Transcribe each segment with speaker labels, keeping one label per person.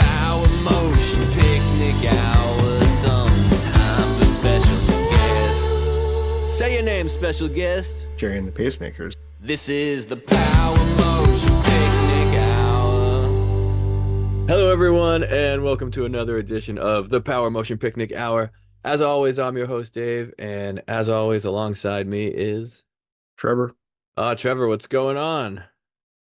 Speaker 1: Power Motion Picnic Hour, sometimes a special guest. Say your name, special guest.
Speaker 2: Jerry and the Pacemakers.
Speaker 1: This is the Power Motion Picnic Hour. Hello, everyone, and welcome to another edition of the Power Motion Picnic Hour. As always, I'm your host, Dave, and as always, alongside me is...
Speaker 2: Trevor.
Speaker 1: Trevor, what's going on?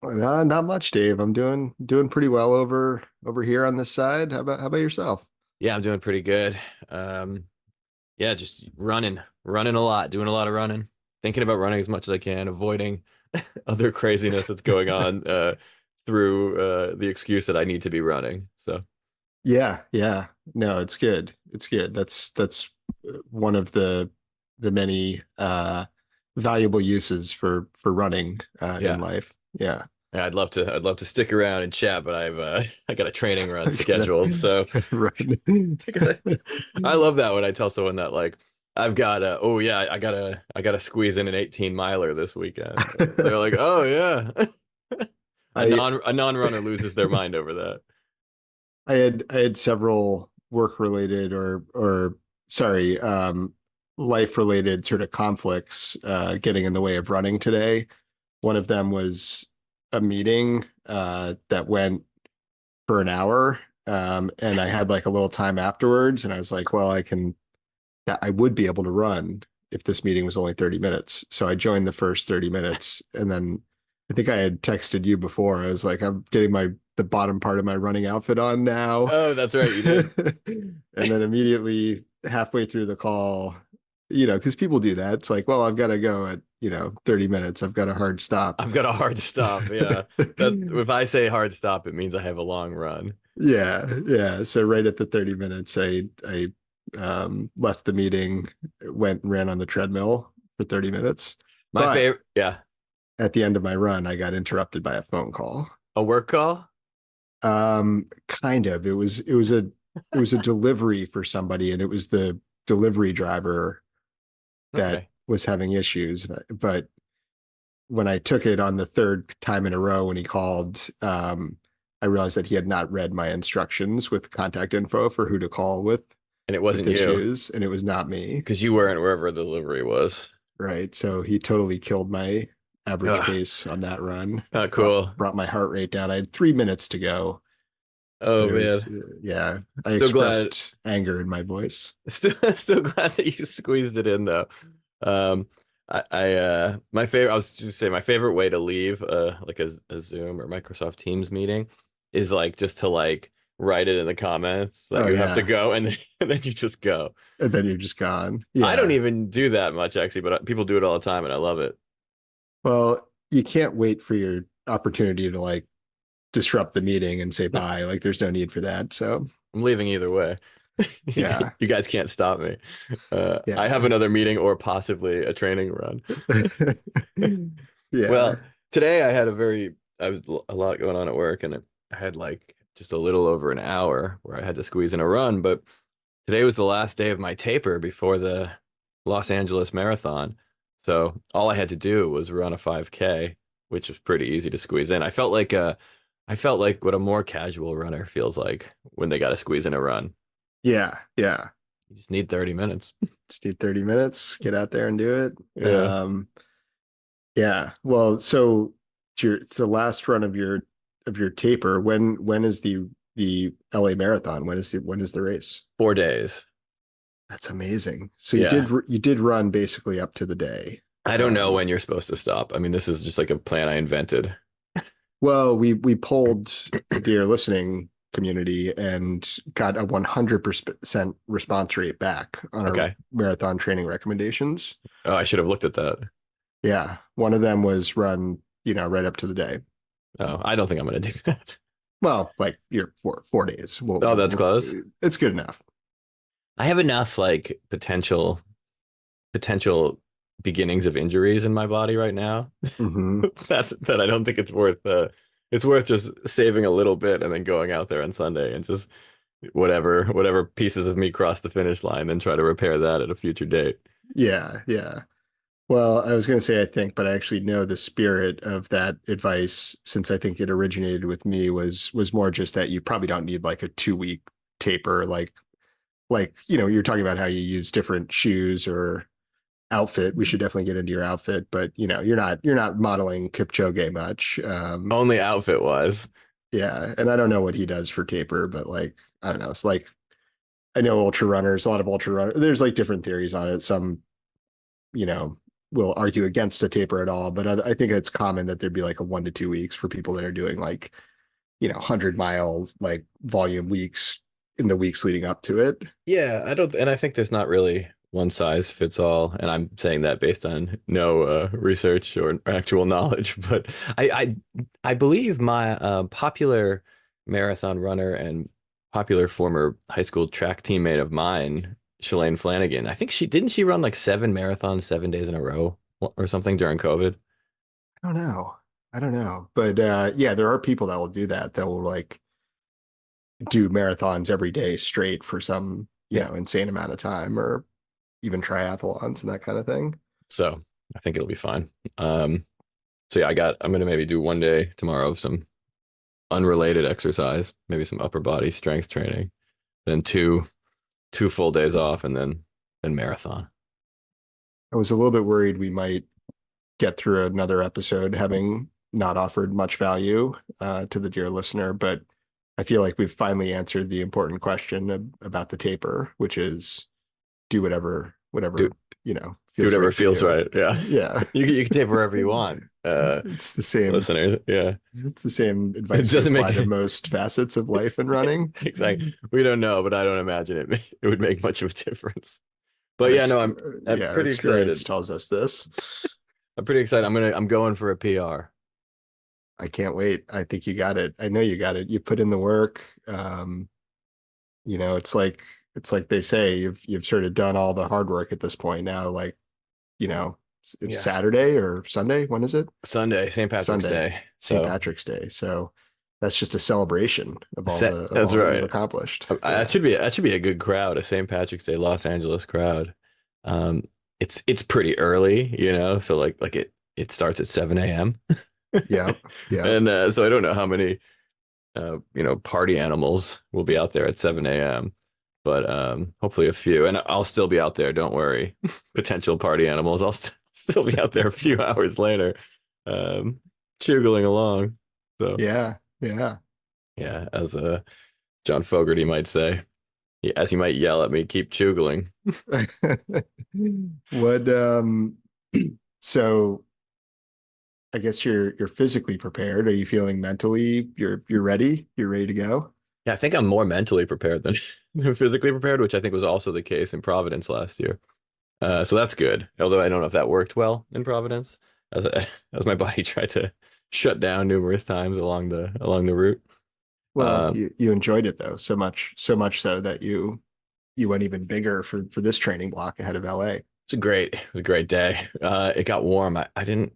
Speaker 2: Not much, Dave. I'm doing pretty well over here on this side. How about yourself?
Speaker 1: Yeah, I'm doing pretty good. Yeah, just running a lot, doing a lot of running, thinking about running as much as I can, avoiding other craziness that's going on through the excuse that I need to be running. So
Speaker 2: Yeah. No, it's good. It's good. That's one of the many valuable uses for running in life. Yeah.
Speaker 1: Yeah, I'd love to stick around and chat, but I got a training run scheduled, so I love that when I tell someone that, like, I've got I gotta squeeze in an 18 miler this weekend. They're like, oh yeah. A non-runner loses their mind over that.
Speaker 2: I had several work related or sorry, life related sort of conflicts getting in the way of running today. One of them was a meeting that went for an hour, and I had like a little time afterwards, and I was like, well, I would be able to run if this meeting was only 30 minutes. So I joined the first 30 minutes, and then I think I had texted you before. I was like, I'm getting the bottom part of my running outfit on now.
Speaker 1: Oh, that's right, you did.
Speaker 2: And then immediately halfway through the call, because people do that. It's like, well, I've got to go at 30 minutes. I've got a hard stop.
Speaker 1: I've got a hard stop. Yeah. If I say hard stop, it means I have a long run.
Speaker 2: Yeah. So right at the 30 minutes, I left the meeting, went and ran on the treadmill for 30 minutes.
Speaker 1: My favorite. Yeah.
Speaker 2: At the end of my run, I got interrupted by a phone call.
Speaker 1: A work call?
Speaker 2: Kind of. It was a delivery for somebody, and it was the delivery driver that was having issues. But when I took it on the third time in a row when he called, I realized that he had not read my instructions with contact info for who to call with.
Speaker 1: And it wasn't
Speaker 2: issues, and it was not me.
Speaker 1: Because you weren't wherever the delivery was.
Speaker 2: Right. So he totally killed my average pace on that run.
Speaker 1: Oh, cool.
Speaker 2: Brought my heart rate down. I had 3 minutes to go.
Speaker 1: Oh, man.
Speaker 2: Yeah. I expressed anger in my voice.
Speaker 1: Still glad that you squeezed it in, though. My favorite way to leave like a Zoom or Microsoft Teams meeting is like just to like write it in the comments that have to go, and then you just go.
Speaker 2: And then you're just gone. Yeah.
Speaker 1: I don't even do that much, actually, but people do it all the time, and I love it.
Speaker 2: Well, you can't wait for your opportunity to like disrupt the meeting and say bye. Like there's no need for that. So
Speaker 1: I'm leaving either way.
Speaker 2: Yeah.
Speaker 1: You guys can't stop me. I have another meeting or possibly a training run.
Speaker 2: Yeah.
Speaker 1: Well, today I had a lot going on at work, and I had like just a little over an hour where I had to squeeze in a run, but today was the last day of my taper before the Los Angeles Marathon. So all I had to do was run a 5K, which was pretty easy to squeeze in. I felt like what a more casual runner feels like when they got to squeeze in a run.
Speaker 2: Yeah.
Speaker 1: You just need 30 minutes.
Speaker 2: Just need 30 minutes, get out there and do it.
Speaker 1: Yeah.
Speaker 2: Yeah. Well, so it's the last run of your taper. When is the LA Marathon? When is the race?
Speaker 1: 4 days.
Speaker 2: That's amazing. So you did run basically up to the day.
Speaker 1: I don't know when you're supposed to stop. I mean, this is just like a plan I invented.
Speaker 2: Well, we polled the listening community and got a 100% response rate back on our marathon training recommendations.
Speaker 1: Oh, I should have looked at that.
Speaker 2: Yeah. One of them was run, right up to the day.
Speaker 1: Oh, I don't think I'm going to do that.
Speaker 2: Well, like you're 4 days.
Speaker 1: That's close.
Speaker 2: It's good enough.
Speaker 1: I have enough like potential beginnings of injuries in my body right now.
Speaker 2: Mm-hmm.
Speaker 1: that I don't think it's worth just saving a little bit and then going out there on Sunday and just whatever pieces of me cross the finish line, then try to repair that at a future date.
Speaker 2: Yeah. Well, I was going to say I think, but I actually know the spirit of that advice, since I think it originated with me, was more just that you probably don't need like a 2 week taper, like you're talking about how you use different shoes or outfit. We should definitely get into your outfit, but you're not modeling Kipchoge much.
Speaker 1: Only outfit wise.
Speaker 2: Yeah, and I don't know what he does for taper, but like I don't know. It's like I know ultra runners, a lot of ultra runners. There's like different theories on it. Some you know, will argue against a taper at all. But I think it's common that there'd be like a 1 to 2 weeks for people that are doing like, 100-mile like volume weeks in the weeks leading up to it.
Speaker 1: Yeah, I don't, and I think there's not really one size fits all, and I'm saying that based on no research or actual knowledge. But I believe my popular marathon runner and popular former high school track teammate of mine, Shalane Flanagan. I think she run like 7 marathons 7 days in a row or something during COVID.
Speaker 2: I don't know. I don't know. But yeah, there are people that will do that, that will like do marathons every day straight for some,
Speaker 1: Yeah.
Speaker 2: insane amount of time, or even triathlons and that kind of thing.
Speaker 1: So I think it'll be fine. So yeah, I'm gonna maybe do one day tomorrow of some unrelated exercise, maybe some upper body strength training, then two full days off, and then marathon.
Speaker 2: I was a little bit worried we might get through another episode having not offered much value to the dear listener, but I feel like we've finally answered the important question about the taper, which is do
Speaker 1: Do
Speaker 2: whatever,
Speaker 1: do
Speaker 2: feels
Speaker 1: whatever
Speaker 2: right for
Speaker 1: feels
Speaker 2: you.
Speaker 1: right. Yeah.
Speaker 2: Yeah.
Speaker 1: You can tape wherever you want.
Speaker 2: It's the same.
Speaker 1: Listeners. Yeah.
Speaker 2: It's the same
Speaker 1: It
Speaker 2: advice we
Speaker 1: doesn't
Speaker 2: apply
Speaker 1: make
Speaker 2: to most facets of life and running.
Speaker 1: exactly. We don't know, but I don't imagine it would make much of a difference. But
Speaker 2: Our
Speaker 1: yeah,
Speaker 2: ex
Speaker 1: no, I'm
Speaker 2: yeah, our
Speaker 1: pretty
Speaker 2: experience
Speaker 1: excited.
Speaker 2: tells us this.
Speaker 1: I'm pretty excited. I'm going for a PR.
Speaker 2: I can't wait. I think you got it. I know you got it. You put in the work. It's like they say, you've sort of done all the hard work at this point now. Like, you know, it's
Speaker 1: Yeah.
Speaker 2: Saturday or Sunday. When is it?
Speaker 1: Sunday, St. Patrick's
Speaker 2: Sunday,
Speaker 1: Day.
Speaker 2: St.
Speaker 1: So
Speaker 2: Patrick's Day. So that's just a celebration of
Speaker 1: that's
Speaker 2: all that you've
Speaker 1: right.
Speaker 2: accomplished.
Speaker 1: That
Speaker 2: Yeah.
Speaker 1: should be a good crowd, a St. Patrick's Day Los Angeles crowd. Um, it's pretty early, so it starts at 7 a.m.
Speaker 2: Yeah. Yeah.
Speaker 1: And so I don't know how many party animals will be out there at 7 a.m. But hopefully a few, and I'll still be out there. Don't worry, potential party animals. Still be out there a few hours later, um, chugling along. So
Speaker 2: Yeah. Yeah.
Speaker 1: yeah, as John Fogerty might say, as he might yell at me, keep chugling.
Speaker 2: What so I guess you're physically prepared. Are you feeling mentally you're ready? You're ready to go?
Speaker 1: Yeah, I think I'm more mentally prepared than physically prepared, which I think was also the case in Providence last year. So that's good. Although I don't know if that worked well in Providence, as as my body tried to shut down numerous times along the route.
Speaker 2: Well,
Speaker 1: Um,
Speaker 2: you enjoyed it though, so much so that you went even bigger for this training block ahead of LA.
Speaker 1: it was a great day. It got warm. I didn't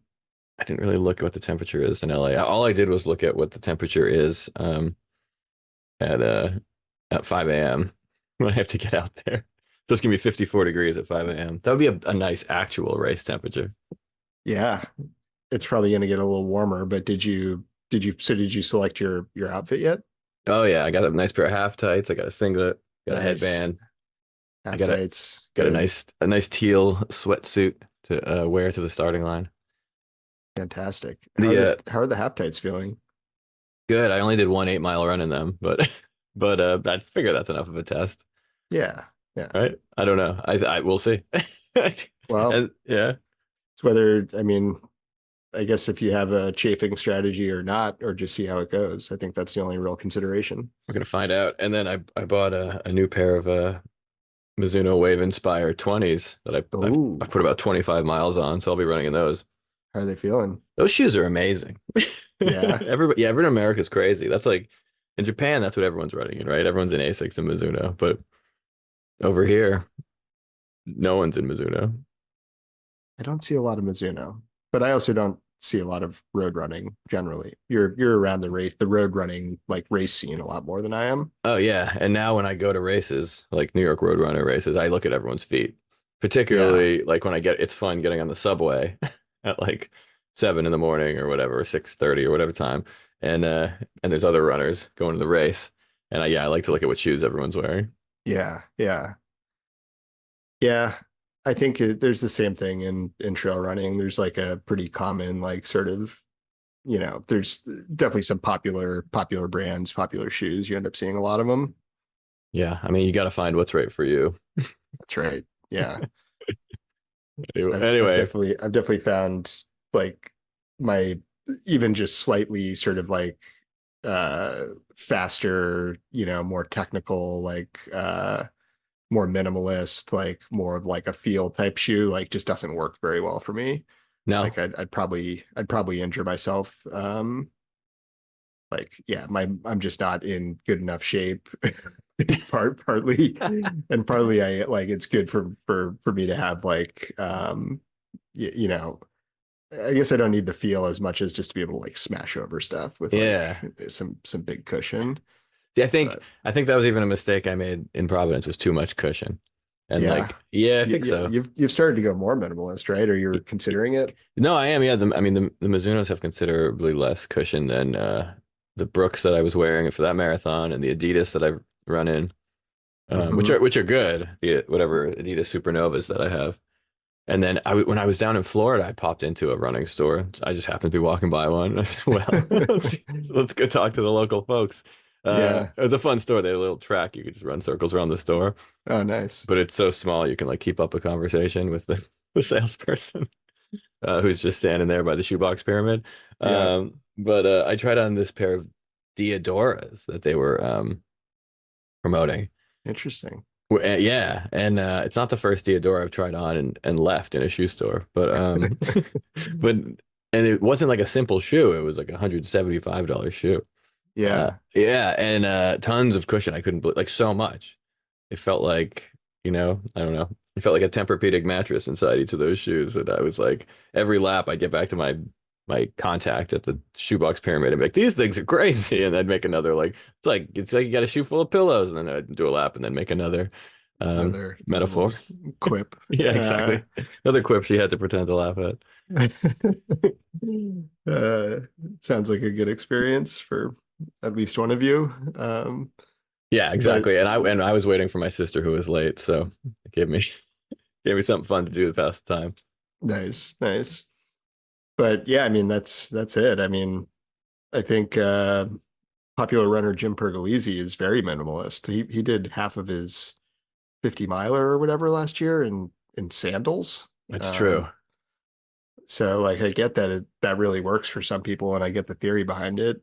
Speaker 1: really look at what the temperature is in LA. All I did was look at what the temperature is at uh at 5 a.m. when I have to get out there. So it's gonna be 54 degrees at 5 a.m. That would be a nice actual race temperature.
Speaker 2: Yeah, it's probably going to get a little warmer, but did you select your outfit yet?
Speaker 1: Oh yeah, I got a nice pair of half tights. I got a singlet, got a
Speaker 2: Nice.
Speaker 1: headband. I
Speaker 2: Half
Speaker 1: got a
Speaker 2: tights.
Speaker 1: got
Speaker 2: Good.
Speaker 1: a nice teal sweatsuit to wear to the starting line.
Speaker 2: Fantastic. How are
Speaker 1: The
Speaker 2: the how are the half tights feeling?
Speaker 1: good. I only did one 8 mile run in them, but but that's figure that's enough of a test,
Speaker 2: Yeah. Yeah.
Speaker 1: right? I don't know. I we'll see.
Speaker 2: Well,
Speaker 1: And yeah,
Speaker 2: it's whether, I mean, I guess if you have a chafing strategy or not, or just see how it goes. I think that's the only real consideration.
Speaker 1: we're gonna find out. And then I bought a new pair of Mizuno Wave Inspire 20s that I've
Speaker 2: Oh,
Speaker 1: put about 25 miles on, so I'll be running in those.
Speaker 2: how are they feeling?
Speaker 1: Those shoes are amazing.
Speaker 2: Yeah.
Speaker 1: Everybody, yeah, everyone in America is crazy. That's like in Japan, that's what everyone's running in, right? Everyone's in Asics and Mizuno, but over here, no one's in Mizuno.
Speaker 2: I don't see a lot of Mizuno, but I also don't see a lot of road running generally. You're around the road running like race scene a lot more than I am.
Speaker 1: Oh yeah, and now when I go to races, like New York Roadrunner races, I look at everyone's feet.
Speaker 2: Yeah.
Speaker 1: particularly like when it's fun getting on the subway at like 7 in the morning or whatever, or 6:30 or whatever time, and there's other runners going to the race, and yeah, I like to look at what shoes everyone's wearing.
Speaker 2: Yeah. Yeah. Yeah. I think there's the same thing in trail running. There's like a pretty common like sort of, there's definitely some popular brands, popular shoes. You end up seeing a lot of them.
Speaker 1: Yeah, I mean, you got to find what's right for you.
Speaker 2: That's right. Yeah.
Speaker 1: Anyway,
Speaker 2: I've definitely found like my even just slightly sort of like uh faster, more technical, like more minimalist, like more of like a feel type shoe, like just doesn't work very well for me.
Speaker 1: no,
Speaker 2: Like I'd probably injure myself. Like yeah, I'm just not in good enough shape. Partly and partly I like it's good for me to have like you know, I guess I don't need the feel as much as just to be able to like smash over stuff with like
Speaker 1: yeah.
Speaker 2: some big cushion.
Speaker 1: See, I think
Speaker 2: But
Speaker 1: I think that was even a mistake I made in Providence was too much cushion. And
Speaker 2: yeah,
Speaker 1: like, yeah, I think so.
Speaker 2: you've started to go more minimalist, right? Or you're considering it?
Speaker 1: No, I am. Yeah, I mean, the Mizunos have considerably less cushion than the Brooks that I was wearing for that marathon and the Adidas that I've run in,
Speaker 2: Hmm.
Speaker 1: which are good. The whatever Adidas Supernovas that I have. And then when I was down in Florida, I popped into a running store. I just happened to be walking by one. And I said, "Well, let's go talk to the local folks."
Speaker 2: Yeah.
Speaker 1: It was a fun store. They had a little track. You could just run circles around the store,
Speaker 2: Oh, nice.
Speaker 1: but it's so small you can like keep up a conversation with the salesperson who's just standing there by the shoebox pyramid.
Speaker 2: Yeah.
Speaker 1: But I tried on this pair of Diodoras that they were promoting.
Speaker 2: Interesting.
Speaker 1: Yeah, and it's not the first Diodora I've tried on and left in a shoe store, but but and it wasn't like a simple shoe. It was like $175 shoe.
Speaker 2: Yeah.
Speaker 1: Yeah, and tons of cushion. I couldn't believe like so much. It felt like, I don't know. It felt like a Tempur-Pedic mattress inside each of those shoes. And I was like, every lap I'd get back to my contact at the shoebox pyramid and be like, these things are crazy. And I'd make another like it's like you got a shoe full of pillows, and then I'd do a lap and then make another
Speaker 2: Another
Speaker 1: metaphor.
Speaker 2: little quip.
Speaker 1: Yeah, exactly. Another quip she had to pretend to laugh at.
Speaker 2: uh, sounds like a good experience for at least one of you.
Speaker 1: Yeah,
Speaker 2: But
Speaker 1: exactly. And I was waiting for my sister who was late, so it gave me something fun to do to pass the time.
Speaker 2: nice, nice. But yeah, I mean that's it. I mean, I think popular runner Jim Pergolesi is very minimalist. He did half of his 50 miler or whatever last year in sandals.
Speaker 1: It's true.
Speaker 2: Um, so like I get that that really works for some people, and I get the theory behind it.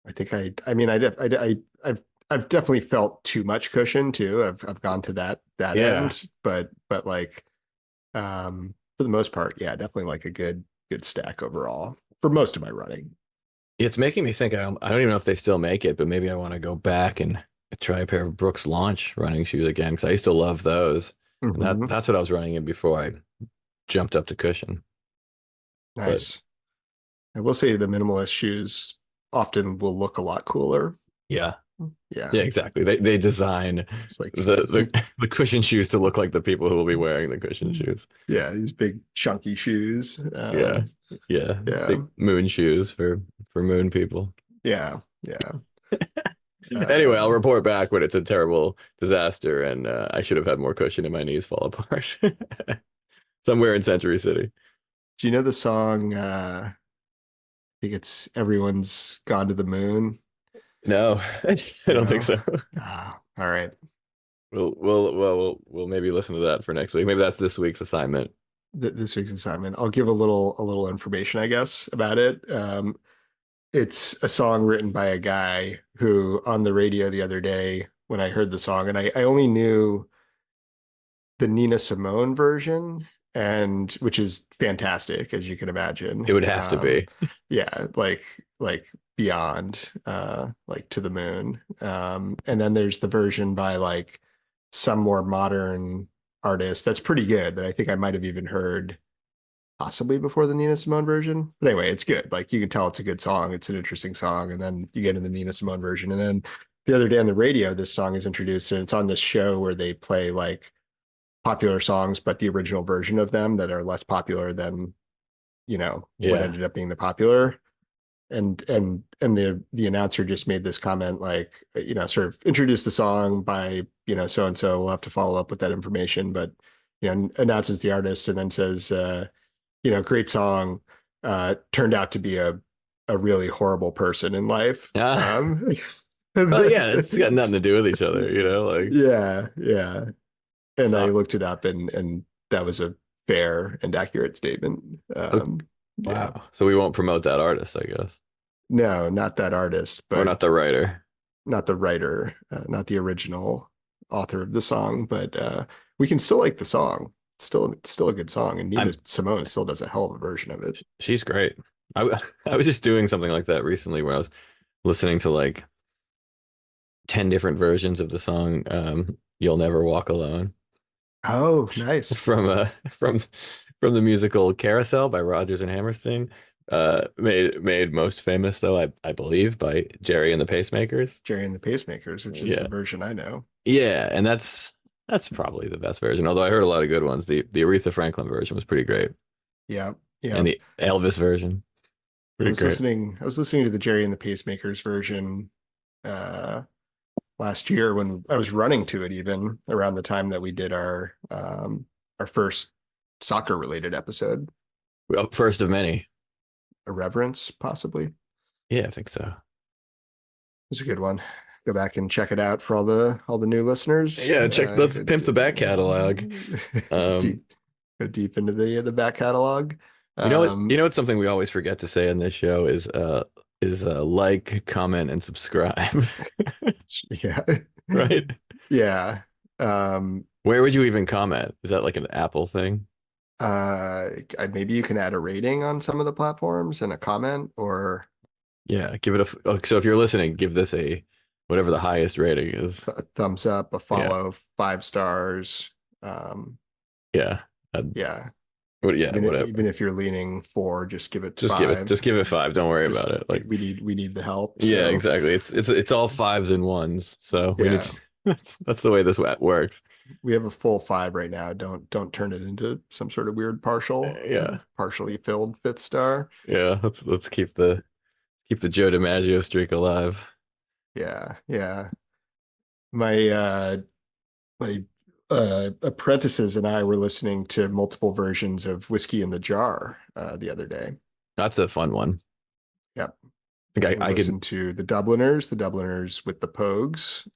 Speaker 2: I think I mean I've definitely felt too much cushion too. I've gone to that
Speaker 1: Yeah.
Speaker 2: end, but like for the most part, yeah, definitely like a good stack overall for most of my running.
Speaker 1: It's making me think I don't even know if they still make it, but maybe I want to go back and try a pair of Brooks Launch running shoes again because I used to love those. And
Speaker 2: Hmm.
Speaker 1: that's what I was running in before I jumped up to cushion. But
Speaker 2: Nice. I will say the minimalist shoes often will look a lot cooler.
Speaker 1: yeah.
Speaker 2: Yeah,
Speaker 1: Yeah, exactly. They design
Speaker 2: it's like
Speaker 1: the cushion shoes to look like the people who will be wearing the cushion shoes.
Speaker 2: yeah, these big chunky shoes.
Speaker 1: Yeah. Yeah.
Speaker 2: Yeah,
Speaker 1: Big moon shoes for moon people.
Speaker 2: yeah, yeah.
Speaker 1: Anyway, I'll
Speaker 2: Um,
Speaker 1: report back when it's a terrible disaster and I should have had more cushion and my knees fall apart. Somewhere in Century City.
Speaker 2: do you know the song? I think it's "Everyone's Gone to the Moon."
Speaker 1: No, I don't think
Speaker 2: No.
Speaker 1: so.
Speaker 2: All right.
Speaker 1: We'll maybe listen to that for next week. Maybe that's this week's assignment.
Speaker 2: This week's assignment. I'll give a little information, I guess, about it. It's a song written by a guy who on the radio the other day when I heard the song, and I only knew the Nina Simone version, and which is fantastic, as you can imagine.
Speaker 1: It would have to be.
Speaker 2: Yeah, like beyond, like to the moon. And then there's the version by like some more modern artist that's pretty good that I think I might have even heard possibly before the Nina Simone version. But anyway, it's good. Like you can tell it's a good song. It's an interesting song. And then you get in the Nina Simone version. And then the other day on the radio, this song is introduced and it's on this show where they play like popular songs, but the original version of them that are less popular than, what
Speaker 1: Yeah.
Speaker 2: ended up being the popular. And the announcer just made this comment like, sort of introduce the song by, so and so. We'll have to follow up with that information, but announces the artist and then says, great song. Turned out to be a really horrible person in life.
Speaker 1: Ah, well, yeah, it's got nothing to do with each other, like,
Speaker 2: Yeah, yeah.
Speaker 1: it's
Speaker 2: And I
Speaker 1: not.
Speaker 2: looked it up, and that was a fair and accurate statement.
Speaker 1: Okay.
Speaker 2: Yeah.
Speaker 1: Wow. So we won't promote that artist, I guess,
Speaker 2: No, not that artist,
Speaker 1: or
Speaker 2: but
Speaker 1: not the writer.
Speaker 2: not the writer, not the original author of the song, but we can still like the song. It's still a good song, and Nina
Speaker 1: I'm.
Speaker 2: Simone still does a hell of a version of it.
Speaker 1: She's great. I was just doing something like that recently where I was listening to like 10 different versions of the song You'll Never Walk Alone
Speaker 2: Oh, nice.
Speaker 1: from from from the musical Carousel by Rodgers and Hammerstein. Made most famous though, I believe, by Jerry and the Pacemakers.
Speaker 2: Jerry and the Pacemakers, which is the
Speaker 1: Yeah.
Speaker 2: version I know.
Speaker 1: Yeah, and that's probably the best version. Although I heard a lot of good ones. The Aretha Franklin version was pretty great.
Speaker 2: Yeah,
Speaker 1: And
Speaker 2: yeah.
Speaker 1: the Elvis version,
Speaker 2: I
Speaker 1: pretty
Speaker 2: was
Speaker 1: great.
Speaker 2: listening. I was listening to the Jerry and the Pacemakers version uh, last year when I was running to it, even around the time that we did our first soccer related episode.
Speaker 1: Well, first of many.
Speaker 2: Irreverence, possibly. It
Speaker 1: Yeah, I think so.
Speaker 2: was a good one. Go back and check it out for all the new listeners.
Speaker 1: Yeah, let's pimp the back catalog. Um,
Speaker 2: Deep go deep into the back catalog.
Speaker 1: you
Speaker 2: Um,
Speaker 1: know what's something we always forget to say in this show is like, comment, and subscribe.
Speaker 2: yeah,
Speaker 1: Right?
Speaker 2: yeah. Um,
Speaker 1: Where would you even comment? Is that like an Apple thing?
Speaker 2: uh, maybe you can add a rating on some of the platforms and a comment, or
Speaker 1: Yeah, give it so if you're listening, give this a whatever the highest rating is.
Speaker 2: a thumbs up, a
Speaker 1: Yeah.
Speaker 2: follow, 5 stars. Um,
Speaker 1: Yeah. Uh,
Speaker 2: yeah,
Speaker 1: yeah,
Speaker 2: even
Speaker 1: whatever.
Speaker 2: even if you're leaning for, just give it five.
Speaker 1: Just give it five. Don't worry
Speaker 2: Just
Speaker 1: about it. Like,
Speaker 2: we need the help.
Speaker 1: yeah,
Speaker 2: So
Speaker 1: exactly. It's all fives and ones. So we need
Speaker 2: yeah,
Speaker 1: to, that's the way this works.
Speaker 2: we have a full 5 right now. Don't turn it into some sort of weird
Speaker 1: Yeah.
Speaker 2: partially filled fifth star.
Speaker 1: Yeah. Let's keep the Joe DiMaggio streak alive.
Speaker 2: Yeah, yeah. My my apprentices and I were listening to multiple versions of Whiskey in the Jar the other day.
Speaker 1: That's a fun one.
Speaker 2: Yep.
Speaker 1: I think
Speaker 2: We
Speaker 1: I could.
Speaker 2: listened to the Dubliners with the Pogues.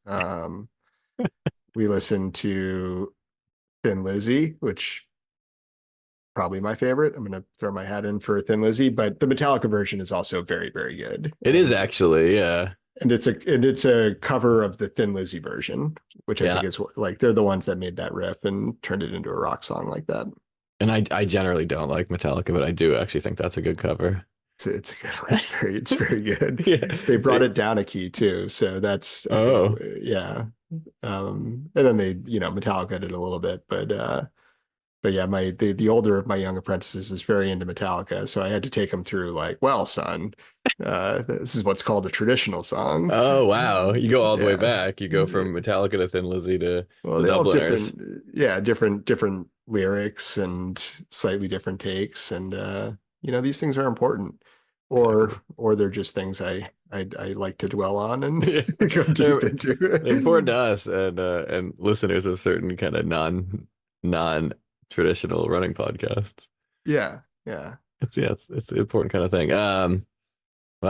Speaker 2: We listened to Thin Lizzy, which probably my favorite. I'm going to throw my hat in for Thin Lizzy, but the Metallica version is also very, very good.
Speaker 1: It is actually, yeah.
Speaker 2: And it's a cover of the Thin Lizzy version, which I
Speaker 1: Yeah.
Speaker 2: think is like they're the ones that made that riff and turned it into a rock song like that.
Speaker 1: And I generally don't like Metallica, but I do actually think that's a good cover.
Speaker 2: It's a good one. It's very good.
Speaker 1: Yeah.
Speaker 2: They brought it down a key too, so that's I think
Speaker 1: Oh,
Speaker 2: yeah. And then they Metallica did a little bit, but yeah, the older of my young apprentices is very into Metallica, so I had to take him through like, well, son, this is what's called a traditional song.
Speaker 1: oh wow. You go all the way
Speaker 2: Yeah.
Speaker 1: back. You go from Metallica to Thin Lizzy to
Speaker 2: Well,
Speaker 1: the
Speaker 2: they all have
Speaker 1: Dubliners.
Speaker 2: different lyrics and slightly different takes, and these things are important,
Speaker 1: Exactly.
Speaker 2: or they're just things I like to dwell on and
Speaker 1: Yeah.
Speaker 2: go deep
Speaker 1: They're they're important
Speaker 2: into.
Speaker 1: to us and listeners of certain kind of non traditional running podcasts.
Speaker 2: Yeah, yeah,
Speaker 1: It's an important kind of thing. Well,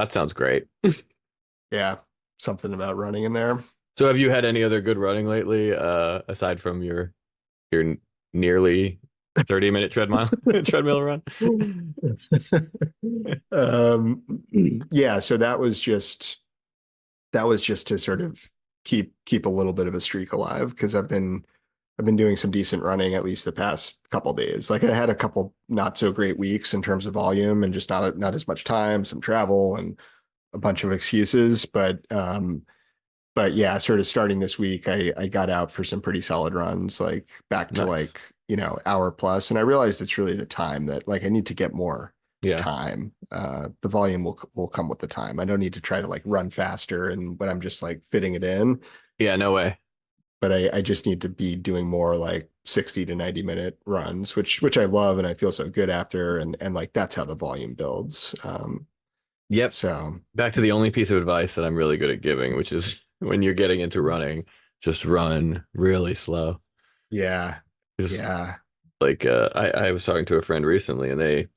Speaker 1: that sounds great.
Speaker 2: yeah. Something about running in there.
Speaker 1: So have you had any other good running lately, aside from your nearly 30-minute treadmill run?
Speaker 2: um, yeah, so that was just to sort of keep a little bit of a streak alive because I've been doing some decent running at least the past couple days. Like I had a couple not so great weeks in terms of volume and just not as much time, some travel and a bunch of excuses, but yeah, sort of starting this week, I got out for some pretty solid runs, like back to
Speaker 1: Nice.
Speaker 2: like, hour plus. And I realized it's really the time that like I need to get more
Speaker 1: Yeah.
Speaker 2: time. The volume will come with the time. I don't need to try to like run faster and when I'm just like fitting it in.
Speaker 1: Yeah, no way.
Speaker 2: but I just need to be doing more like 60 to 90-minute runs, which I love and I feel so good after. And like that's how the volume builds.
Speaker 1: Yep.
Speaker 2: So
Speaker 1: Back to the only piece of advice that I'm really good at giving, which is when you're getting into running, just run really slow.
Speaker 2: yeah,
Speaker 1: Just
Speaker 2: yeah,
Speaker 1: like I was talking to a friend recently and they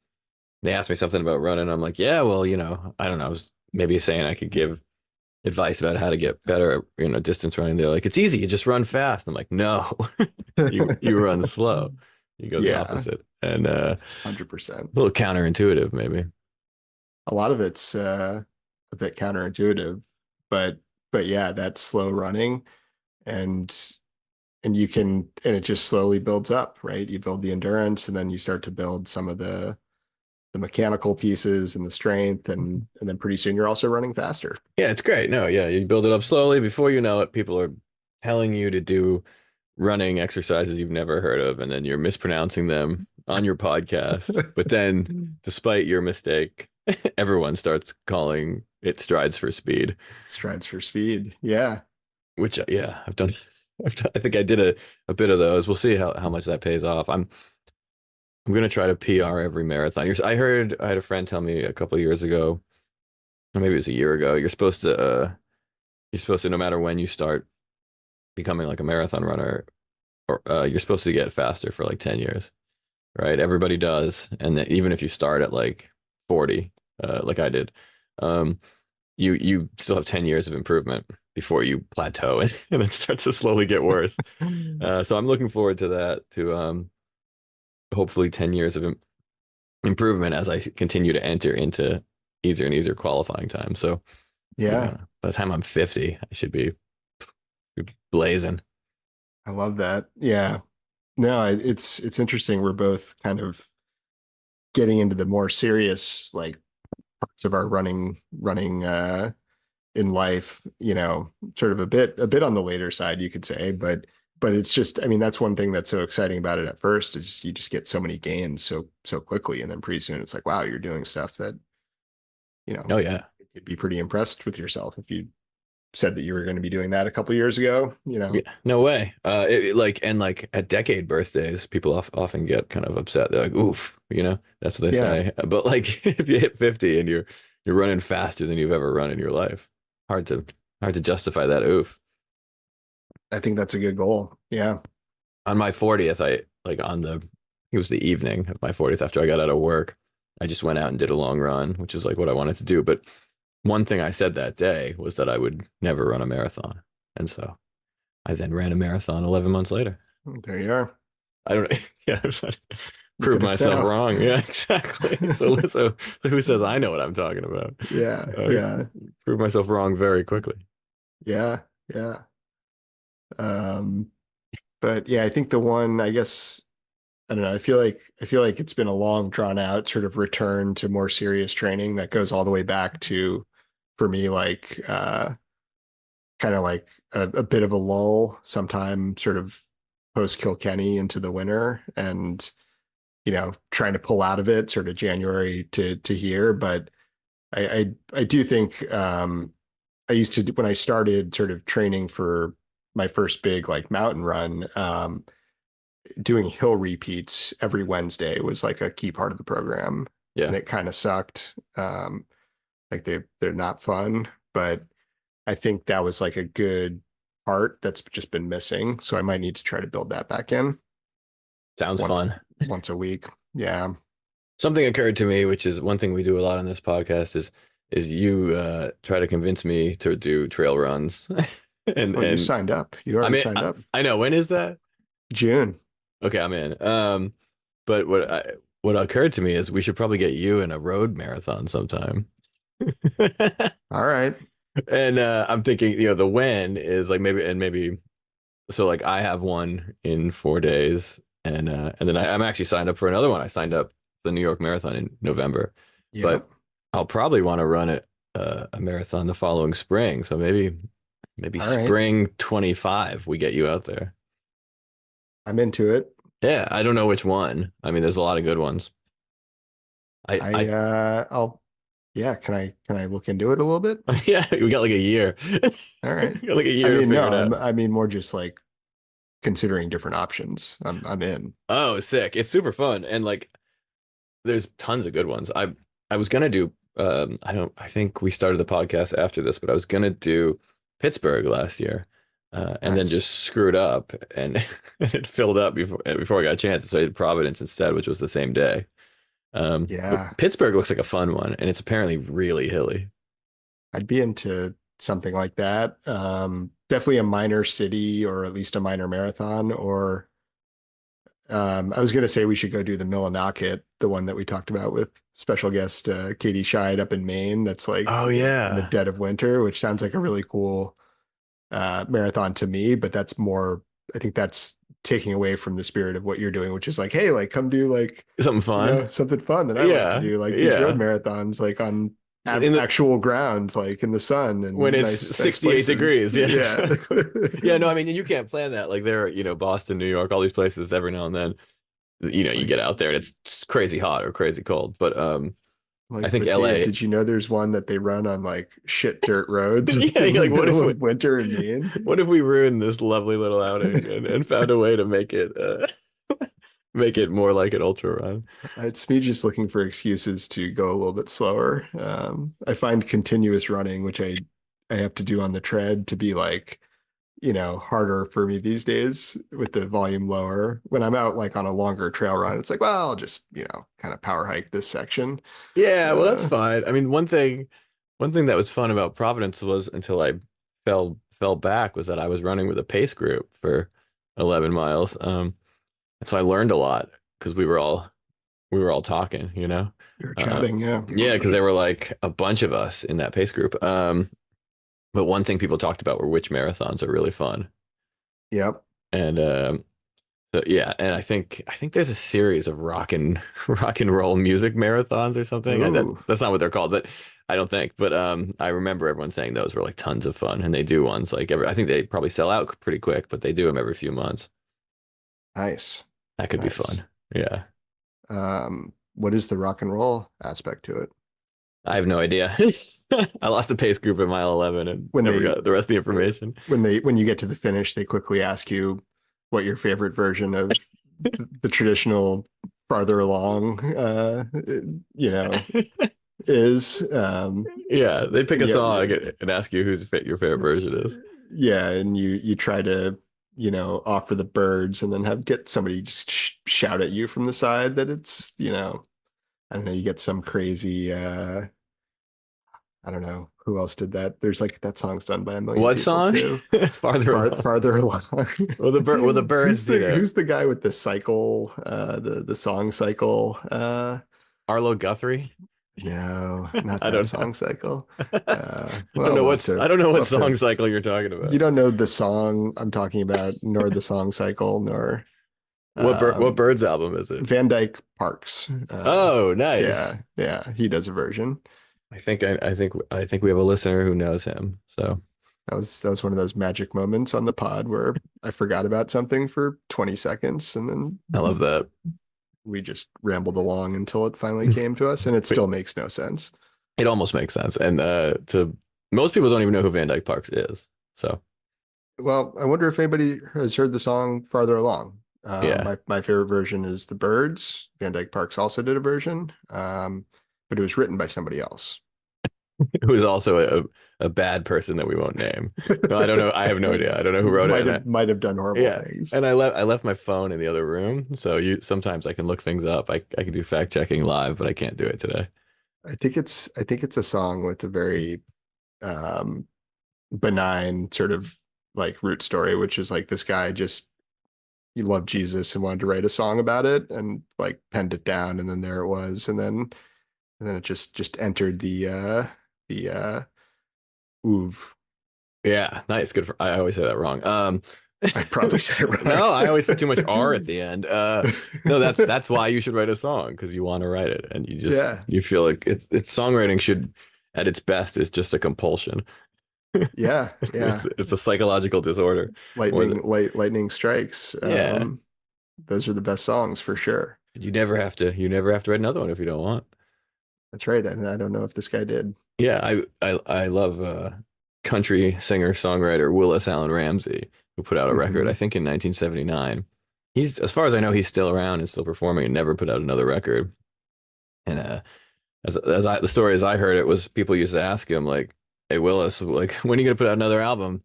Speaker 1: asked me something about running. I'm like, yeah, well, I don't know. I was maybe saying I could give advice about how to get better at, distance running. They're like, it's easy, you just run fast. I'm like, no, you run slow. You go the
Speaker 2: yeah,
Speaker 1: opposite. And
Speaker 2: 100%.
Speaker 1: a little counterintuitive, maybe.
Speaker 2: A lot of it's a bit counterintuitive, but yeah, that's slow running and and it just slowly builds up, right? You build the endurance and then you start to build some of the mechanical pieces and the strength and then pretty soon you're also running faster.
Speaker 1: Yeah, it's great. No, yeah, you build it up slowly. Before you know it, people are telling you to do running exercises you've never heard of, and then you're mispronouncing them on your podcast. But then, despite your mistake, everyone starts calling it strides for speed,
Speaker 2: Strides for speed. Yeah.
Speaker 1: which, yeah, I've done. I think I did a bit of those. We'll see how much that pays off. I'm gonna try to PR every marathon. I heard I had a friend tell me a couple of years ago, or maybe it was a year ago, you're supposed to no matter when you start becoming like a marathon runner, or you're supposed to get faster for like 10 years, right? Everybody does. And then even if you start at like 40, like I did, um, you still have 10 years of improvement before you plateau and it starts to slowly get worse. So I'm looking forward to that, to hopefully 10 years of improvement as I continue to enter into easier and easier qualifying time. So,
Speaker 2: Yeah.
Speaker 1: by the time I'm 50, I should be blazing.
Speaker 2: I love that. Yeah. No, it's interesting. We're both kind of getting into the more serious like parts of our running in life, sort of a bit on the later side, you could say, but it's just, I mean, that's one thing that's so exciting about it at first is you just get so many gains so quickly, and then pretty soon it's like, wow, you're doing stuff that, you know,
Speaker 1: Oh yeah.
Speaker 2: you'd be pretty impressed with yourself if you said that you were going to be doing that a couple of years ago.
Speaker 1: Yeah, no way. Like at decade birthdays, people often get kind of upset. They're like, "Oof," that's what they
Speaker 2: Yeah,
Speaker 1: say. But like, if you hit 50 and you're running faster than you've ever run in your life, hard to hard to justify that. Oof.
Speaker 2: I think that's a good goal. Yeah.
Speaker 1: On my 40th, it was the evening of my 40th after I got out of work. I just went out and did a long run, which is like what I wanted to do. But one thing I said that day was that I would never run a marathon, and so I then ran a marathon 11 months later.
Speaker 2: There you are.
Speaker 1: I don't. Yeah, I was like,
Speaker 2: Look
Speaker 1: prove
Speaker 2: at us
Speaker 1: myself
Speaker 2: now.
Speaker 1: wrong. Yeah, exactly. So who says I know what I'm talking about?
Speaker 2: Yeah,
Speaker 1: Uh,
Speaker 2: yeah,
Speaker 1: prove myself wrong very quickly.
Speaker 2: yeah, yeah. Um, but yeah, I think the one, I guess, I don't know. I feel like it's been a long, drawn out sort of return to more serious training that goes all the way back to, for me, like kind of like a bit of a lull sometime sort of post Kilkenny into the winter and trying to pull out of it sort of January to here. But I do think I used to when I started sort of training for my first big like mountain run, doing hill repeats every Wednesday was like a key part of the program, and
Speaker 1: Yeah,
Speaker 2: it kind of sucked. Like they're not fun, but I think that was like a good part that's just been missing. So I might need to try to build that back in
Speaker 1: sounds
Speaker 2: once
Speaker 1: fun.
Speaker 2: once a week. Yeah.
Speaker 1: Something occurred to me, which is one thing we do a lot on this podcast is you try to convince me to do trail runs, and
Speaker 2: Oh, you
Speaker 1: and
Speaker 2: signed up. You
Speaker 1: I
Speaker 2: already
Speaker 1: mean
Speaker 2: signed up.
Speaker 1: I know when is that?
Speaker 2: June.
Speaker 1: Okay, I'm in. But what occurred to me is we should probably get you in a road marathon sometime.
Speaker 2: All right.
Speaker 1: And I'm thinking, the when is like maybe so like I have one in 4 days, and then I'm actually signed up for another one. I signed up for the New York Marathon in November, but
Speaker 2: Yep.
Speaker 1: I'll probably want to run it a marathon the following spring. So maybe
Speaker 2: All right.
Speaker 1: spring 25 we get you out there.
Speaker 2: I'm into it.
Speaker 1: Yeah, I don't know which one. I mean, there's a lot of good ones.
Speaker 2: I
Speaker 1: I
Speaker 2: I'll yeah, can I look into it a little bit?
Speaker 1: yeah, we got like a year.
Speaker 2: All right.
Speaker 1: We got like a
Speaker 2: I
Speaker 1: year to
Speaker 2: mean,
Speaker 1: figure
Speaker 2: no,
Speaker 1: it out.
Speaker 2: I mean more just like considering different options, I'm in.
Speaker 1: Oh, sick. It's super fun. And like there's tons of good ones. I was gonna do I think we started the podcast after this, but I was gonna do Pittsburgh last year. And then
Speaker 2: Nice.
Speaker 1: just screwed up and it filled up before I got a chance. So I did Providence instead, which was the same day. But
Speaker 2: Yeah,
Speaker 1: Pittsburgh looks like a fun one, and it's apparently really hilly.
Speaker 2: I'd be into something like that. Definitely a minor city or at least a minor marathon. Or I was going to say we should go do the Millinocket, the one that we talked about with special guest Katie Scheid up in Maine. That's like
Speaker 1: Oh
Speaker 2: in the
Speaker 1: yeah.
Speaker 2: dead of winter, which sounds like a really cool marathon to me. But that's more, I think that's taking away from the spirit of what you're doing, which is like, hey, like come do like,
Speaker 1: Something fun.
Speaker 2: something fun that I like to
Speaker 1: Yeah,
Speaker 2: do, like these road
Speaker 1: yeah.
Speaker 2: marathons, like on
Speaker 1: In the
Speaker 2: actual ground, like in the sun
Speaker 1: when
Speaker 2: and
Speaker 1: it's
Speaker 2: nice
Speaker 1: 68
Speaker 2: places.
Speaker 1: degrees. Yeah,
Speaker 2: Yeah.
Speaker 1: exactly. Yeah, no, I mean you can't plan that. Like there, Boston, New York, all these places every now and then, you
Speaker 2: Like
Speaker 1: get out there and it's crazy hot or crazy cold. But I think
Speaker 2: but Dave,
Speaker 1: LA.
Speaker 2: did you know there's one that they run on like shit dirt roads
Speaker 1: Yeah,
Speaker 2: in
Speaker 1: you're
Speaker 2: the
Speaker 1: like
Speaker 2: middle of winter in
Speaker 1: what
Speaker 2: Maine?
Speaker 1: if we ruined this lovely little outing and found a way to make it make it more like an ultra run?
Speaker 2: It's me just looking for excuses to go a little bit slower. I find continuous running, which I have to do on the tread, to be like, harder for me these days with the volume lower. When I'm out like on a longer trail run, it's like, well, I'll just, kind of power hike this section.
Speaker 1: Yeah, well, that's
Speaker 2: Uh,
Speaker 1: fine. I mean, one thing that was fun about Providence was until I fell back was that I was running with a pace group for 11 miles. And so I learned a lot because we were all talking, you know.
Speaker 2: you're
Speaker 1: Uh,
Speaker 2: chatting, yeah.
Speaker 1: yeah, because there were like a bunch of us in that pace group. But one thing people talked about were which marathons are really fun.
Speaker 2: Yep.
Speaker 1: And so yeah, and I think there's a series of rock and roll music marathons or something.
Speaker 2: Ooh,
Speaker 1: That's not what they're called, but I don't think. But I remember everyone saying those were like tons of fun, and they do ones like every. I think they probably sell out pretty quick, but they do them every few months.
Speaker 2: nice.
Speaker 1: That could be
Speaker 2: Nice.
Speaker 1: fun. Yeah,
Speaker 2: What is the rock and roll aspect to it?
Speaker 1: I have no idea. I lost a pace group at mile 11 and
Speaker 2: When
Speaker 1: never
Speaker 2: they
Speaker 1: got the rest of the information.
Speaker 2: when you get to the finish, they quickly ask you what your favorite version of the traditional farther along you know is.
Speaker 1: Yeah, they pick a
Speaker 2: Yeah,
Speaker 1: song and ask you whose your favorite version is.
Speaker 2: yeah, and you try to offer the birds and then have get somebody just shout at you from the side that it's I don't know, you get some crazy I don't know who else did that. There's like that song's done by a million
Speaker 1: What
Speaker 2: people
Speaker 1: song?
Speaker 2: too.
Speaker 1: Farther along.
Speaker 2: Farther along.
Speaker 1: Well, the birds,
Speaker 2: Who's the guy with the cycle, the song cycle?
Speaker 1: Arlo Guthrie.
Speaker 2: No, not
Speaker 1: I
Speaker 2: that
Speaker 1: don't know.
Speaker 2: song cycle.
Speaker 1: Don't
Speaker 2: Well,
Speaker 1: know what's I don't know
Speaker 2: we'll
Speaker 1: what
Speaker 2: have to,
Speaker 1: song cycle you're talking
Speaker 2: you
Speaker 1: about.
Speaker 2: don't know the song I'm talking about, nor the song cycle, nor
Speaker 1: What
Speaker 2: um,
Speaker 1: Birds album is it?
Speaker 2: Van Dyke Parks.
Speaker 1: Oh, nice.
Speaker 2: Yeah, he does a version.
Speaker 1: I think we have a listener who knows him. So
Speaker 2: That was one of those magic moments on the pod where I forgot about something for 20 seconds and then
Speaker 1: I love that.
Speaker 2: we just rambled along until it finally came to us, and it
Speaker 1: Wait,
Speaker 2: still makes no sense.
Speaker 1: it almost makes sense. And to most people don't even know who Van Dyke Parks is. So
Speaker 2: Well, I wonder if anybody has heard the song Farther Along.
Speaker 1: yeah,
Speaker 2: My favorite version is The Birds. Van Dyke Parks also did a version, but it was written by somebody else.
Speaker 1: who is also a bad person that we won't name. No, I don't know. I have no idea. I don't know who wrote it.
Speaker 2: Might have done horrible
Speaker 1: Yeah.
Speaker 2: things.
Speaker 1: And I left my phone in the other room. So sometimes I can look things up. I can do fact checking live, but I can't do it today.
Speaker 2: I think it's a song with a very um, benign sort of like root story, which is like this guy just he loved Jesus and wanted to write a song about it and like penned it down, and then there it was, and then it just entered the oeuvre.
Speaker 1: Yeah, nice. Good for I always say that wrong.
Speaker 2: I probably said it wrong.
Speaker 1: No, I always put too much R at the end. No, that's why you should write a song because you want to write it and
Speaker 2: Yeah,
Speaker 1: you feel like it's songwriting should at its best is just a compulsion.
Speaker 2: yeah, yeah.
Speaker 1: It's a psychological disorder more than
Speaker 2: Lightning strikes.
Speaker 1: yeah.
Speaker 2: Those are the best songs for sure.
Speaker 1: You never have to write another one if you don't want.
Speaker 2: That's right. And I don't know if this guy did.
Speaker 1: Yeah, I love country singer songwriter Willis Allen Ramsey, who put out a record, I
Speaker 2: Hmm.
Speaker 1: think in 1979. He's, as far as I know, he's still around and still performing and never put out another record. And the story as I heard it was people used to ask him like, "Hey Willis, like when are you gonna put out another album?"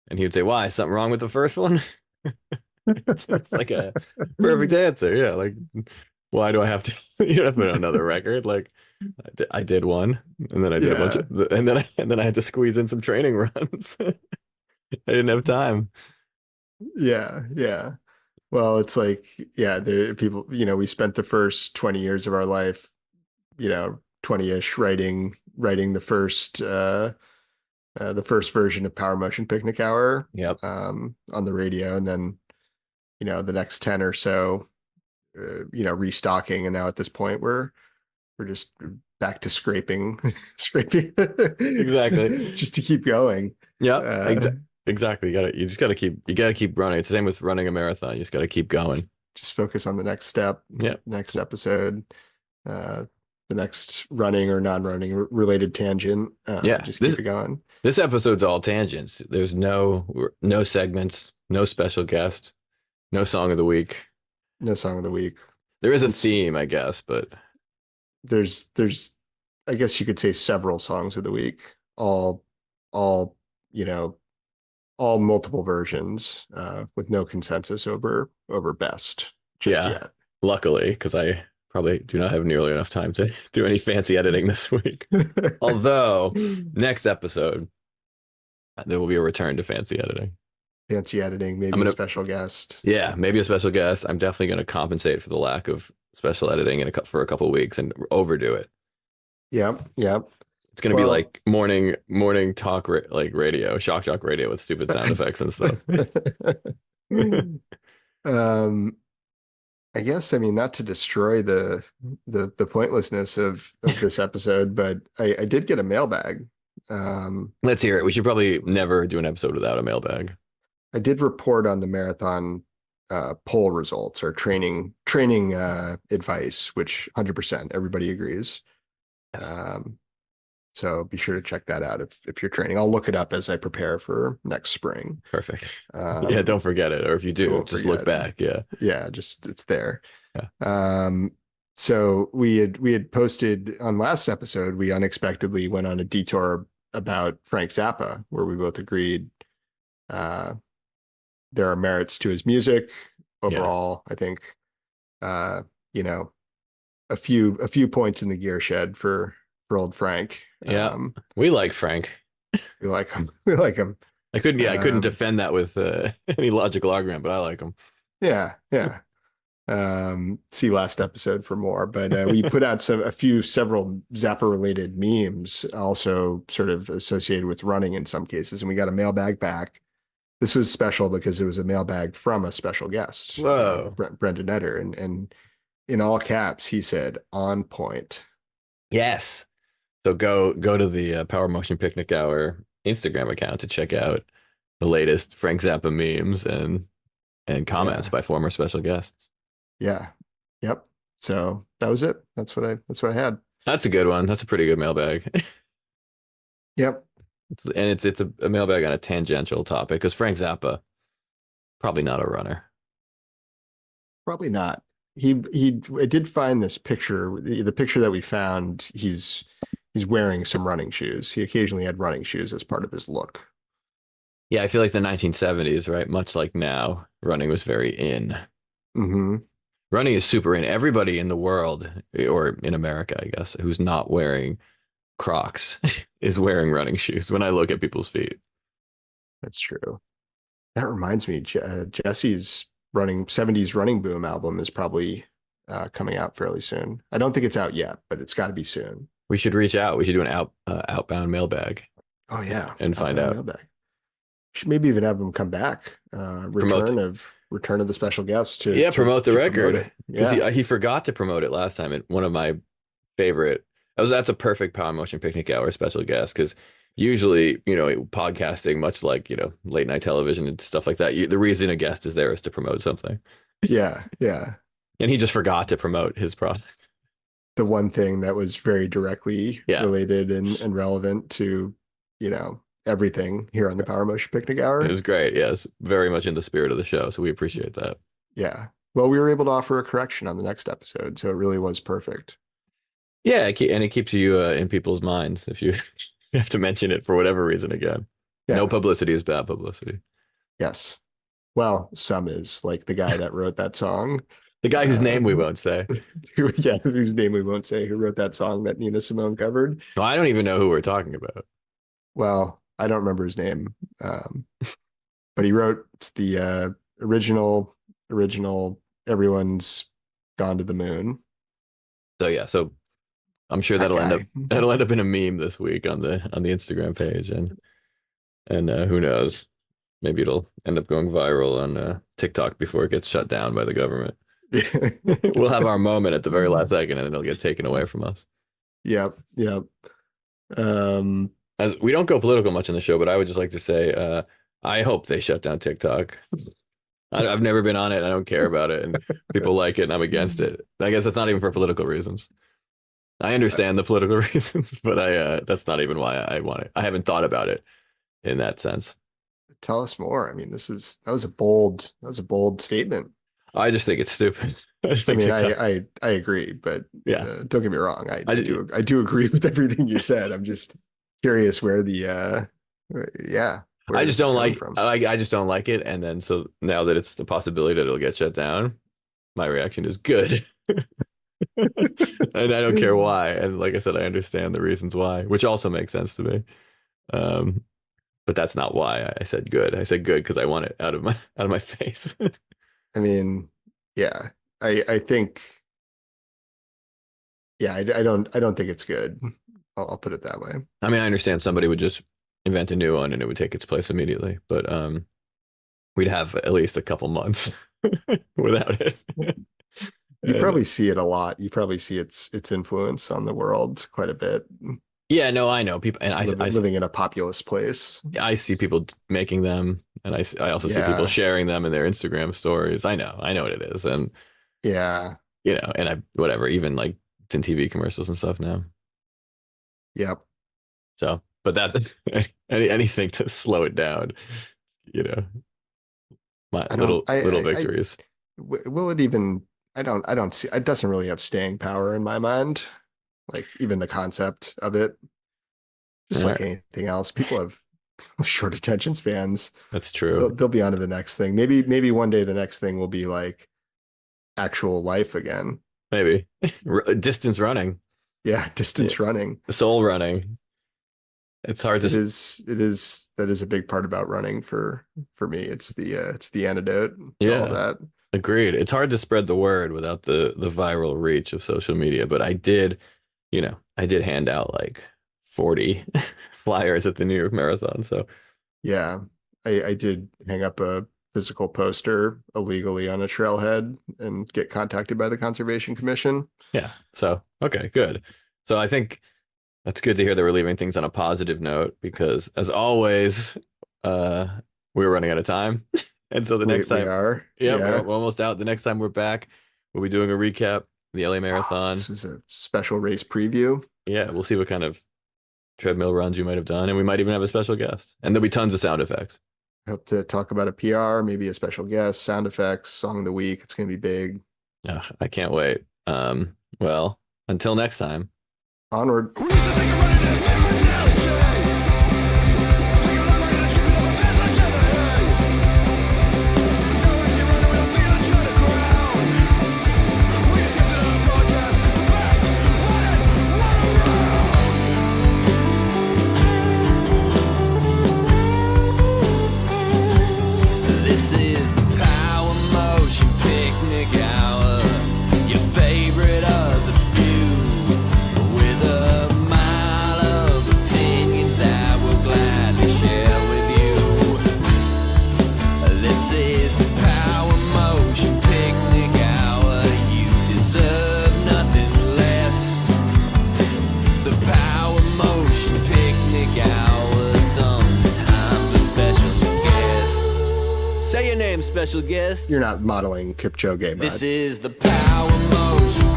Speaker 1: And he would say, "Why? Something wrong with the first one?" It's like a perfect answer. Yeah, like why do I have to you know put out another record? Like I did one, and then I did a bunch of,
Speaker 2: Yeah,
Speaker 1: and then I had to squeeze in some training runs. I didn't have time.
Speaker 2: yeah, yeah. Well, it's like, yeah, there people, we spent the first 20 years of our life, 20-ish writing the first version of Power Motion Picnic Hour
Speaker 1: Yep.
Speaker 2: on the radio, and then, the next 10 or so, restocking. And now at this point, we're just back to scraping, scraping
Speaker 1: Exactly.
Speaker 2: just to keep going.
Speaker 1: Yep.
Speaker 2: Uh,
Speaker 1: Exactly. You just gotta keep running. It's the same with running a marathon. You just gotta keep going.
Speaker 2: just focus on the next step,
Speaker 1: Yep.
Speaker 2: next episode, uh, the next running or non-running related tangent.
Speaker 1: Yeah.
Speaker 2: Just keep it going.
Speaker 1: This episode's all tangents. There's no segments, no special guest, no song of the week.
Speaker 2: No song of the week.
Speaker 1: There is a
Speaker 2: It's
Speaker 1: theme, I guess, but
Speaker 2: there's I guess you could say several songs of the week, all you know all multiple versions, with no consensus over best just
Speaker 1: yeah,
Speaker 2: yet.
Speaker 1: luckily, because I probably do not have nearly enough time to do any fancy editing this week. Although, next episode, there will be a return to fancy editing.
Speaker 2: Fancy editing,
Speaker 1: I'm
Speaker 2: maybe a
Speaker 1: gonna,
Speaker 2: special guest.
Speaker 1: yeah, maybe a special guest. I'm definitely gonna compensate for the lack of special editing for a couple of weeks and overdo it.
Speaker 2: Yep, yep.
Speaker 1: It's gonna be
Speaker 2: Well,
Speaker 1: like morning talk like radio, shock radio with stupid sound effects and stuff.
Speaker 2: um, I guess, I mean, not to destroy the pointlessness of this episode, but I did get a mailbag. Um,
Speaker 1: Let's hear it. We should probably never do an episode without a mailbag.
Speaker 2: I did report on the marathon poll results or training advice, which 100% everybody agrees.
Speaker 1: Yes.
Speaker 2: Um, so be sure to check that out if you're training. I'll look it up as I prepare for next spring.
Speaker 1: Perfect. Yeah,
Speaker 2: Um,
Speaker 1: don't forget it. Or if you
Speaker 2: I
Speaker 1: do,
Speaker 2: won't
Speaker 1: just look
Speaker 2: forget.
Speaker 1: back. Yeah.
Speaker 2: Yeah, just it's there.
Speaker 1: Yeah.
Speaker 2: Um, so we had posted on last episode, we unexpectedly went on a detour about Frank Zappa, where we both agreed uh, there are merits to his music
Speaker 1: Yeah.
Speaker 2: overall. I think uh, you know a few points in the gear shed for old Frank.
Speaker 1: Yeah. We like Frank.
Speaker 2: We like him. We like him.
Speaker 1: I couldn't
Speaker 2: Um,
Speaker 1: defend that with any logical argument, but I like him.
Speaker 2: yeah, yeah. See last episode for more, but we put out several Zappa related memes, also sort of associated with running in some cases, and we got a mailbag back. This was special because it was a mailbag from a special guest,
Speaker 1: Whoa.
Speaker 2: Brendan Etter, and in all caps he said, "On point."
Speaker 1: Yes. So go to the Power Motion Picnic Hour Instagram account to check out the latest Frank Zappa memes and comments
Speaker 2: Yeah,
Speaker 1: by former special guests.
Speaker 2: yeah, yep. So that was it. That's what I had.
Speaker 1: That's a good one. That's a pretty good mailbag.
Speaker 2: Yep,
Speaker 1: And it's a mailbag on a tangential topic because Frank Zappa, probably not a runner.
Speaker 2: probably not. I did find this picture. The picture that we found, he's wearing some running shoes. He occasionally had running shoes as part of his look.
Speaker 1: Yeah, I feel like the 1970s, right? Much like now, running was very in.
Speaker 2: Hmm.
Speaker 1: Running is super in. Everybody in the world, or in America, I guess, who's not wearing Crocs is wearing running shoes when I look at people's feet.
Speaker 2: That's true. That reminds me, Jesse's running 70s running boom album is probably coming out fairly soon. I don't think it's out yet, but it's got to be soon.
Speaker 1: We should reach out. We should do an outbound mailbag
Speaker 2: Oh yeah,
Speaker 1: and find
Speaker 2: outbound
Speaker 1: out.
Speaker 2: mailbag. Should maybe even have him come back.
Speaker 1: Promote,
Speaker 2: Return of the special guest to
Speaker 1: yeah,
Speaker 2: to
Speaker 1: promote the
Speaker 2: to promote
Speaker 1: record
Speaker 2: it.
Speaker 1: because
Speaker 2: Yeah,
Speaker 1: he forgot to promote it last time. And one of my favorite. That's a perfect Power Motion Picnic Hour special guest because usually, podcasting, much like, late night television and stuff like that, the reason a guest is there is to promote something.
Speaker 2: yeah, yeah.
Speaker 1: And he just forgot to promote his product.
Speaker 2: The one thing that was very directly
Speaker 1: Yeah.
Speaker 2: related and relevant to, you know, everything here on the Power Motion Picnic
Speaker 1: It
Speaker 2: Hour.
Speaker 1: was great. Yes, very much in the spirit of the show, so we appreciate that.
Speaker 2: Yeah. Well, we were able to offer a correction on the next episode, so it really was perfect.
Speaker 1: Yeah, and it keeps you in people's minds if you you have to mention it for whatever reason again. No
Speaker 2: Yeah.
Speaker 1: publicity is bad publicity.
Speaker 2: Yes. Well, some is like the guy that wrote that song.
Speaker 1: The guy whose
Speaker 2: Uh,
Speaker 1: name we won't say.
Speaker 2: yeah, whose name we won't say, who wrote that song that Nina Simone covered.
Speaker 1: Well, I don't even know who we're talking about.
Speaker 2: Well, I don't remember his name, but he wrote it's the original. Everyone's gone to the moon.
Speaker 1: So yeah, so I'm sure
Speaker 2: That guy.
Speaker 1: that'll end up in a meme this week on the Instagram page, and who knows, maybe it'll end up going viral on TikTok before it gets shut down by the government. We'll have our moment at the very last second, and then it'll get taken away from us.
Speaker 2: Yep. Yep. Um,
Speaker 1: As we don't go political much on the show, but I would just like to say, I hope they shut down TikTok. I've never been on it. I don't care about it, and people like it, and I'm against it. I guess that's not even for political reasons. I understand the political reasons, but I that's not even why I want it. I haven't thought about it in that sense.
Speaker 2: tell us more. I mean, that was a bold statement.
Speaker 1: I just think it's stupid. I just
Speaker 2: I
Speaker 1: think
Speaker 2: mean,
Speaker 1: TikTok.
Speaker 2: I agree, but
Speaker 1: Yeah,
Speaker 2: don't get me wrong.
Speaker 1: I
Speaker 2: I do agree with everything you said. I'm just curious where yeah,
Speaker 1: I
Speaker 2: where
Speaker 1: just
Speaker 2: this is
Speaker 1: don't
Speaker 2: coming
Speaker 1: like
Speaker 2: from.
Speaker 1: I just don't like it. And then so now that it's the possibility that it'll get shut down, my reaction is good. And I don't care why. And like I said, I understand the reasons why, which also makes sense to me. Um, but that's not why I said good. I said good because I want it out of my face.
Speaker 2: I mean, yeah, I think yeah, I don't think it's good. I'll put it that way.
Speaker 1: I mean, I understand somebody would just invent a new one and it would take its place immediately, but we'd have at least a couple months without it.
Speaker 2: You
Speaker 1: And
Speaker 2: probably see it a lot. You probably see its influence on the world quite a bit.
Speaker 1: yeah, no, I know people, and
Speaker 2: Living in a populous place.
Speaker 1: I see people making them, and I also see people
Speaker 2: Yeah,
Speaker 1: sharing them in their Instagram stories. I know what it is, and
Speaker 2: yeah,
Speaker 1: and I whatever, even like it's in TV commercials and stuff now.
Speaker 2: yep.
Speaker 1: So, but that's anything to slow it down, you know, my
Speaker 2: I don't.
Speaker 1: little victories.
Speaker 2: Will it even? I don't see. It doesn't really have staying power in my mind. Like even the concept of it, just
Speaker 1: All
Speaker 2: like
Speaker 1: right,
Speaker 2: anything else, people have short attention spans.
Speaker 1: that's true.
Speaker 2: They'll be on to the next thing. Maybe one day the next thing will be like actual life again.
Speaker 1: Maybe distance running,
Speaker 2: Yeah,
Speaker 1: yeah,
Speaker 2: distance running.
Speaker 1: soul running. It's hard
Speaker 2: It
Speaker 1: to,
Speaker 2: is. It is. That is a big part about running for me. It's the antidote to all
Speaker 1: yeah,
Speaker 2: that.
Speaker 1: agreed. It's hard to spread the word without the viral reach of social media. But I did, I did hand out like 40 flyers at the New York Marathon. So
Speaker 2: Yeah, I did hang up a physical poster illegally on a trailhead and get contacted by the Conservation Commission.
Speaker 1: yeah, so okay, good. So I think that's good to hear that we're leaving things on a positive note because as always, uh, we're running out of time. And so the next
Speaker 2: We
Speaker 1: time,
Speaker 2: are.
Speaker 1: yeah,
Speaker 2: Yeah.
Speaker 1: we're almost out. The next time we're back, we'll be doing a recap of the LA Marathon.
Speaker 2: This is a special race preview.
Speaker 1: Yeah, we'll see what kind of treadmill runs you might have done, and we might even have a special guest. And there'll be tons of sound effects.
Speaker 2: Hope to talk about a PR, maybe a special guest, sound effects, song of the week. It's going to be big.
Speaker 1: I can't wait. Well, until next time.
Speaker 2: Onward.
Speaker 1: This is the Power Motion Picnic Hour, your favorite of the few, with a mile of opinions that we'll gladly share with you. This is the Power Motion Picnic Hour, you deserve nothing less. The Power Motion Picnic Hour, sometimes a special guest. Say your name, special guest.
Speaker 2: You're not modeling Kipchoge,
Speaker 1: This
Speaker 2: bud.
Speaker 1: is the Power Motion